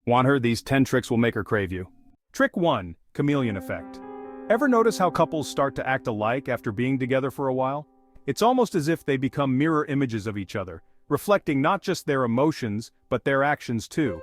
Want her? These 10 tricks will make her crave you. Trick 1. Chameleon effect. Ever notice how couples start to act alike after being together for a while? It's almost as if they become mirror images of each other, reflecting not just their emotions, but their actions too.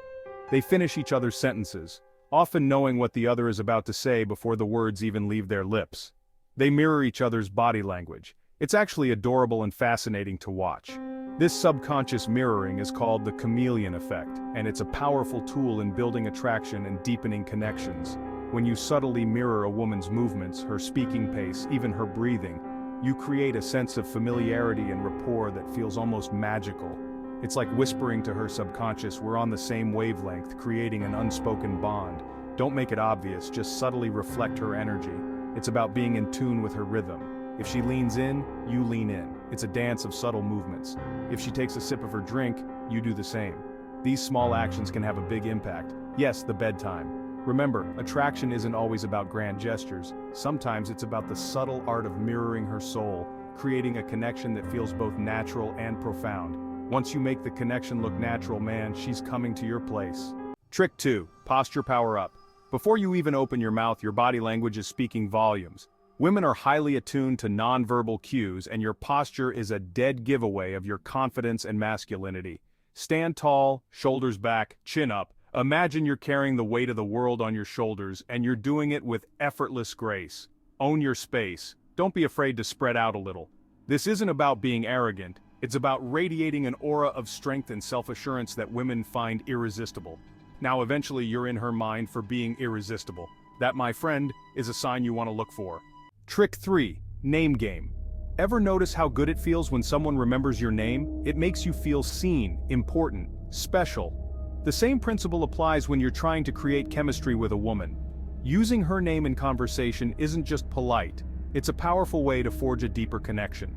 They finish each other's sentences, often knowing what the other is about to say before the words even leave their lips. They mirror each other's body language. It's actually adorable and fascinating to watch. This subconscious mirroring is called the chameleon effect, and it's a powerful tool in building attraction and deepening connections. When you subtly mirror a woman's movements, her speaking pace, even her breathing, you create a sense of familiarity and rapport that feels almost magical. It's like whispering to her subconscious, we're on the same wavelength, creating an unspoken bond. Don't make it obvious, just subtly reflect her energy. It's about being in tune with her rhythm. If she leans in, you lean in. It's a dance of subtle movements. If she takes a sip of her drink, you do the same. These small actions can have a big impact. Yes, the bedtime. Remember, attraction isn't always about grand gestures. Sometimes it's about the subtle art of mirroring her soul, creating a connection that feels both natural and profound. Once you make the connection look natural, man, she's coming to your place. Trick 2. Posture power up. Before you even open your mouth, your body language is speaking volumes. Women are highly attuned to nonverbal cues, and your posture is a dead giveaway of your confidence and masculinity. Stand tall, shoulders back, chin up. Imagine you're carrying the weight of the world on your shoulders, and you're doing it with effortless grace. Own your space. Don't be afraid to spread out a little. This isn't about being arrogant. It's about radiating an aura of strength and self-assurance that women find irresistible. Now eventually you're in her mind for being irresistible. That, my friend, is a sign you want to look for. Trick 3. Name game. Ever notice how good it feels when someone remembers your name? It makes you feel seen, important, special. The same principle applies when you're trying to create chemistry with a woman. Using her name in conversation isn't just polite, it's a powerful way to forge a deeper connection.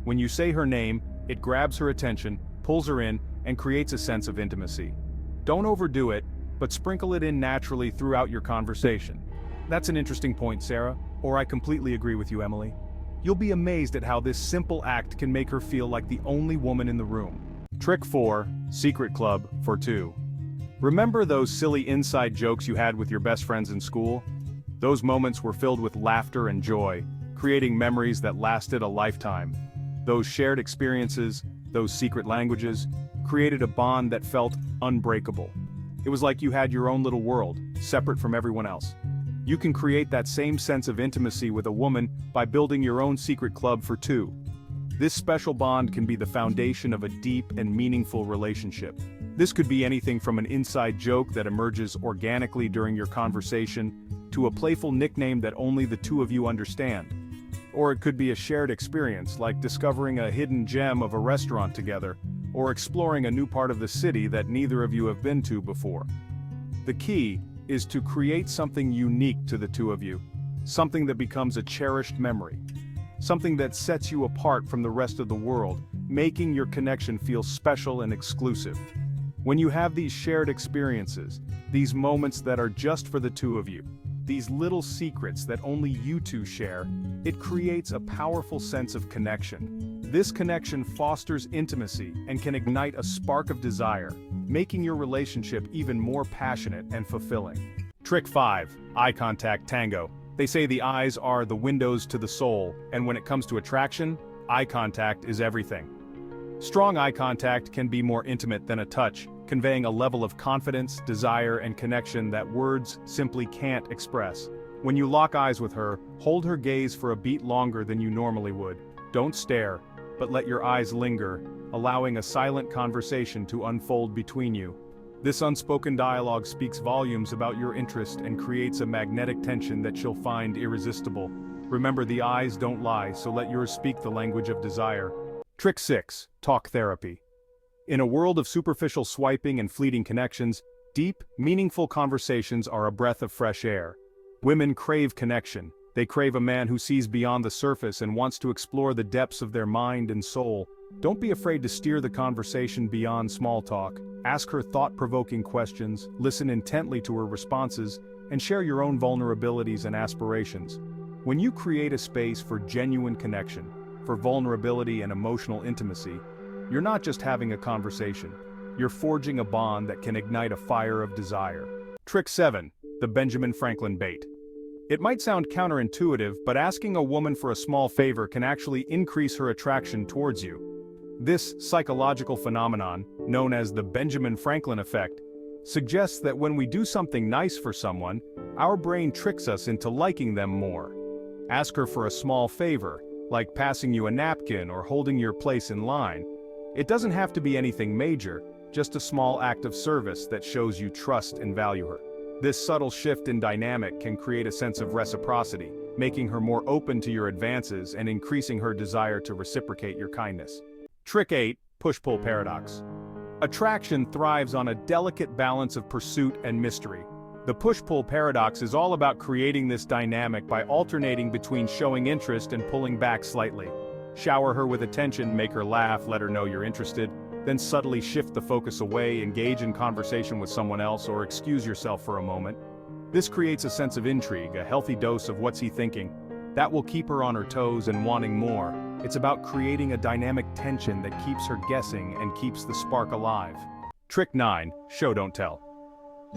When you say her name, it grabs her attention, pulls her in, and creates a sense of intimacy. Don't overdo it, but sprinkle it in naturally throughout your conversation. That's an interesting point, Sarah. Or I completely agree with you, Emily. You'll be amazed at how this simple act can make her feel like the only woman in the room. Trick 4. Secret club for 2. Remember those silly inside jokes you had with your best friends in school? Those moments were filled with laughter and joy, creating memories that lasted a lifetime. Those shared experiences, those secret languages, created a bond that felt unbreakable. It was like you had your own little world, separate from everyone else. You can create that same sense of intimacy with a woman by building your own secret club for 2. This special bond can be the foundation of a deep and meaningful relationship. This could be anything from an inside joke that emerges organically during your conversation, to a playful nickname that only the two of you understand. Or it could be a shared experience, like discovering a hidden gem of a restaurant together, or exploring a new part of the city that neither of you have been to before. The key is to create something unique to the two of you, something that becomes a cherished memory, something that sets you apart from the rest of the world, making your connection feel special and exclusive. When you have these shared experiences, these moments that are just for the two of you, these little secrets that only you two share, it creates a powerful sense of connection. This connection fosters intimacy and can ignite a spark of desire, making your relationship even more passionate and fulfilling. Trick 5. Eye contact tango. They say the eyes are the windows to the soul, and when it comes to attraction, eye contact is everything. Strong eye contact can be more intimate than a touch, conveying a level of confidence, desire, and connection that words simply can't express. When you lock eyes with her, hold her gaze for a beat longer than you normally would. Don't stare, but let your eyes linger, allowing a silent conversation to unfold between you. This unspoken dialogue speaks volumes about your interest and creates a magnetic tension that she'll find irresistible. Remember, the eyes don't lie, so let yours speak the language of desire. Trick 6. Talk therapy. In a world of superficial swiping and fleeting connections, deep, meaningful conversations are a breath of fresh air. Women crave connection. They crave a man who sees beyond the surface and wants to explore the depths of their mind and soul. Don't be afraid to steer the conversation beyond small talk. Ask her thought-provoking questions, listen intently to her responses, and share your own vulnerabilities and aspirations. When you create a space for genuine connection, for vulnerability and emotional intimacy, you're not just having a conversation. you're forging a bond that can ignite a fire of desire. Trick 7. The Benjamin Franklin bait. It might sound counterintuitive, but asking a woman for a small favor can actually increase her attraction towards you. This psychological phenomenon, known as the Benjamin Franklin effect, suggests that when we do something nice for someone, our brain tricks us into liking them more. Ask her for a small favor, like passing you a napkin or holding your place in line. It doesn't have to be anything major, just a small act of service that shows you trust and value her. This subtle shift in dynamic can create a sense of reciprocity, making her more open to your advances and increasing her desire to reciprocate your kindness. Trick 8. Push-pull paradox. Attraction thrives on a delicate balance of pursuit and mystery. The push-pull paradox is all about creating this dynamic by alternating between showing interest and pulling back slightly. Shower her with attention, make her laugh, let her know you're interested, then subtly shift the focus away, engage in conversation with someone else, or excuse yourself for a moment. This creates a sense of intrigue, a healthy dose of what's he thinking. That will keep her on her toes and wanting more. It's about creating a dynamic tension that keeps her guessing and keeps the spark alive. Trick 9. Show don't tell.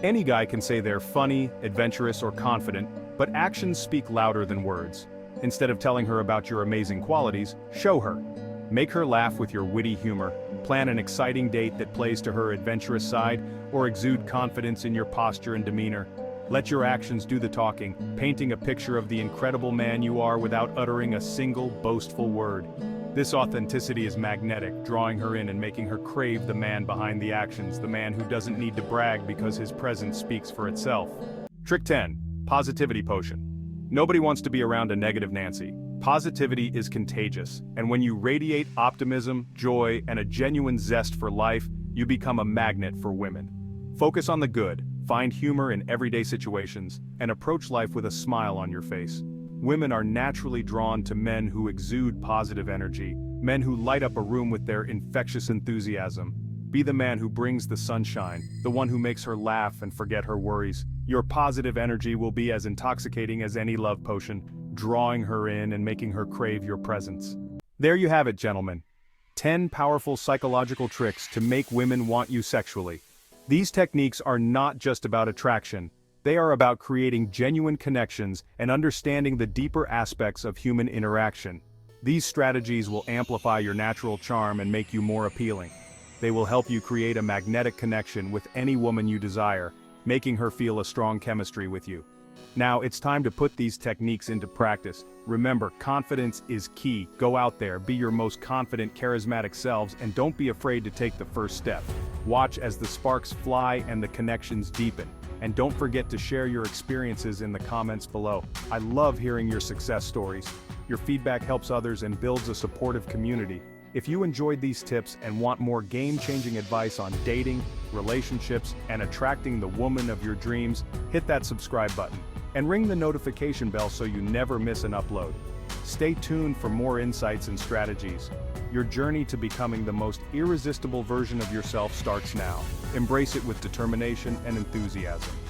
Any guy can say they're funny, adventurous, or confident, but actions speak louder than words. Instead of telling her about your amazing qualities, show her. Make her laugh with your witty humor, plan an exciting date that plays to her adventurous side, or exude confidence in your posture and demeanor. Let your actions do the talking, painting a picture of the incredible man you are without uttering a single boastful word. This authenticity is magnetic, drawing her in and making her crave the man behind the actions, the man who doesn't need to brag because his presence speaks for itself. Trick 10. Positivity potion. Nobody wants to be around a negative Nancy. Positivity is contagious, and when you radiate optimism, joy, and a genuine zest for life, you become a magnet for women. Focus on the good, find humor in everyday situations, and approach life with a smile on your face. Women are naturally drawn to men who exude positive energy, men who light up a room with their infectious enthusiasm. Be the man who brings the sunshine, the one who makes her laugh and forget her worries. Your positive energy will be as intoxicating as any love potion, drawing her in and making her crave your presence. There you have it, gentlemen. 10 powerful psychological tricks to make women want you sexually. These techniques are not just about attraction. They are about creating genuine connections and understanding the deeper aspects of human interaction. These strategies will amplify your natural charm and make you more appealing. They will help you create a magnetic connection with any woman you desire, making her feel a strong chemistry with you. Now it's time to put these techniques into practice. Remember, confidence is key. Go out there, be your most confident, charismatic selves, and don't be afraid to take the first step. Watch as the sparks fly and the connections deepen. And don't forget to share your experiences in the comments below. I love hearing your success stories. Your feedback helps others and builds a supportive community. If you enjoyed these tips and want more game-changing advice on dating, relationships, and attracting the woman of your dreams, hit that subscribe button and ring the notification bell so you never miss an upload. Stay tuned for more insights and strategies. Your journey to becoming the most irresistible version of yourself starts now. Embrace it with determination and enthusiasm.